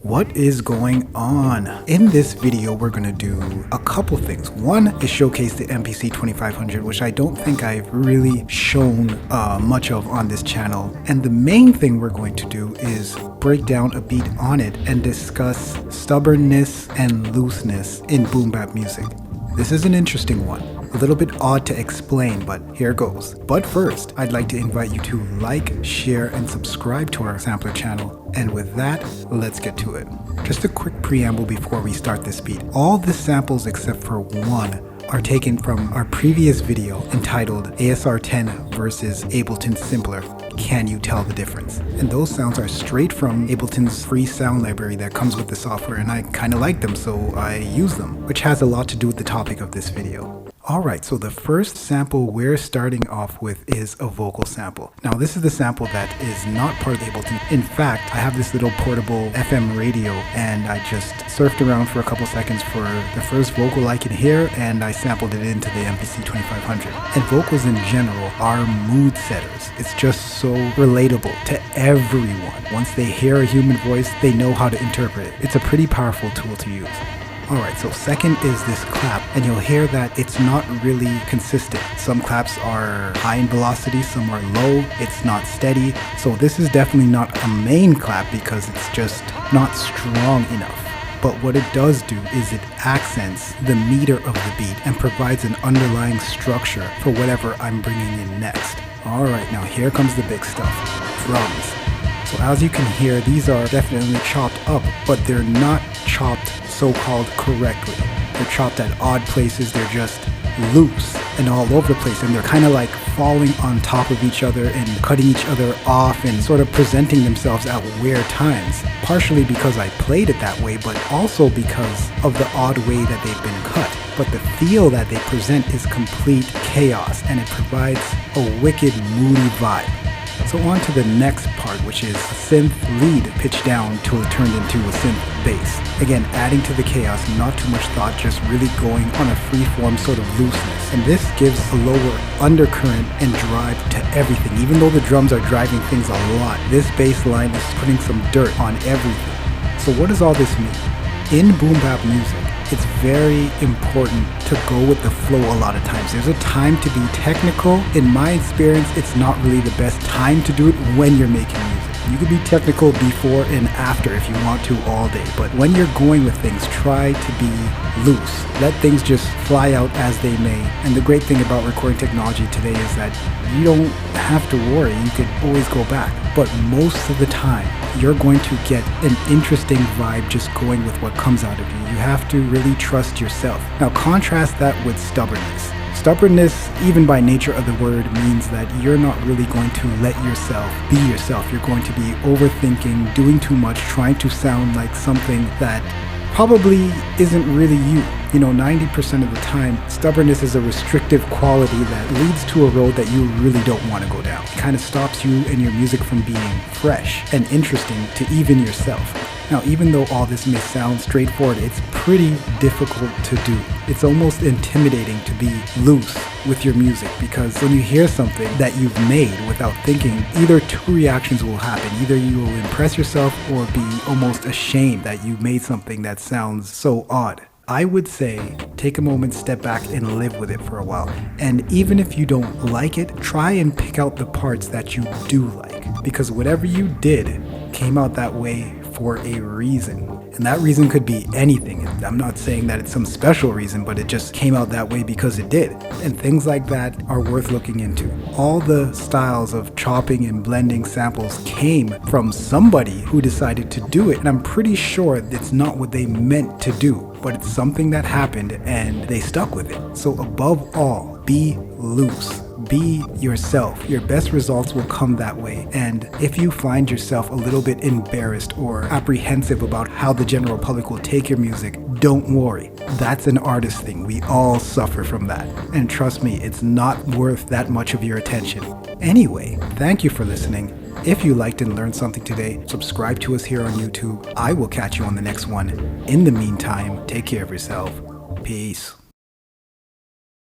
What is going on? In this video, we're going to do a couple things. One is showcase the MPC 2500, which I don't think I've really shown much of on this channel. And the main thing we're going to do is break down a beat on it and discuss stubbornness and looseness in boom bap music. This is an interesting one. A little bit odd to explain, but here goes. But first, I'd like to invite you to like, share, and subscribe to our sampler channel. And with that, let's get to it. Just a quick preamble before we start this beat. All the samples except for one are taken from our previous video entitled ASR 10 versus Ableton Simpler. Can you tell the difference? And those sounds are straight from Ableton's free sound library that comes with the software, and I kind of like them, so I use them, which has a lot to do with the topic of this video. Alright, so the first sample we're starting off with is a vocal sample. Now this is the sample that is not part of Ableton. In fact, I have this little portable FM radio and I just surfed around for a couple seconds for the first vocal I can hear, and I sampled it into the MPC 2500. And vocals in general are mood setters. It's just so relatable to everyone. Once they hear a human voice, they know how to interpret it. It's a pretty powerful tool to use. Alright, so second is this clap, and you'll hear that it's not really consistent. Some claps are high in velocity, some are low, it's not steady. So this is definitely not a main clap because it's just not strong enough. But what it does do is it accents the meter of the beat and provides an underlying structure for whatever I'm bringing in next. Alright, now here comes the big stuff, drums. So as you can hear, these are definitely chopped up, but they're not chopped so-called correctly. They're chopped at odd places, they're just loose and all over the place, and they're kind of like falling on top of each other and cutting each other off and sort of presenting themselves at weird times. Partially because I played it that way, but also because of the odd way that they've been cut. But the feel that they present is complete chaos, and it provides a wicked, moody vibe. So on to the next part, which is a synth lead pitched down till it turned into a synth bass. Again, adding to the chaos, not too much thought, just really going on a free-form sort of looseness. And this gives a lower undercurrent and drive to everything. Even though the drums are driving things a lot, this bass line is putting some dirt on everything. So what does all this mean? In boom bap music, it's very important to go with the flow a lot of times. There's a time to be technical. In my experience, it's not really the best time to do it when you're making music. You could be technical before and after if you want to all day, but when you're going with things, try to be loose. Let things just fly out as they may. And the great thing about recording technology today is that you don't have to worry. You could always go back. But most of the time, you're going to get an interesting vibe just going with what comes out of you. You have to really trust yourself. Now contrast that with stubbornness. Stubbornness, even by nature of the word, means that you're not really going to let yourself be yourself. You're going to be overthinking, doing too much, trying to sound like something that probably isn't really you. You know, 90% of the time, stubbornness is a restrictive quality that leads to a road that you really don't want to go down. It kind of stops you and your music from being fresh and interesting to even yourself. Now, even though all this may sound straightforward, it's pretty difficult to do. It's almost intimidating to be loose with your music, because when you hear something that you've made without thinking, either two reactions will happen. Either you will impress yourself or be almost ashamed that you made something that sounds so odd. I would say take a moment, step back, and live with it for a while. And even if you don't like it, try and pick out the parts that you do like, because whatever you did came out that way for a reason. And that reason could be anything. I'm not saying that it's some special reason, but it just came out that way because it did. And things like that are worth looking into. All the styles of chopping and blending samples came from somebody who decided to do it. And I'm pretty sure it's not what they meant to do, but it's something that happened and they stuck with it. So above all, be loose. Be yourself. Your best results will come that way. And if you find yourself a little bit embarrassed or apprehensive about how the general public will take your music, don't worry. That's an artist thing. We all suffer from that. And trust me, it's not worth that much of your attention. Anyway, thank you for listening. If you liked and learned something today, subscribe to us here on YouTube. I will catch you on the next one. In the meantime, take care of yourself. Peace.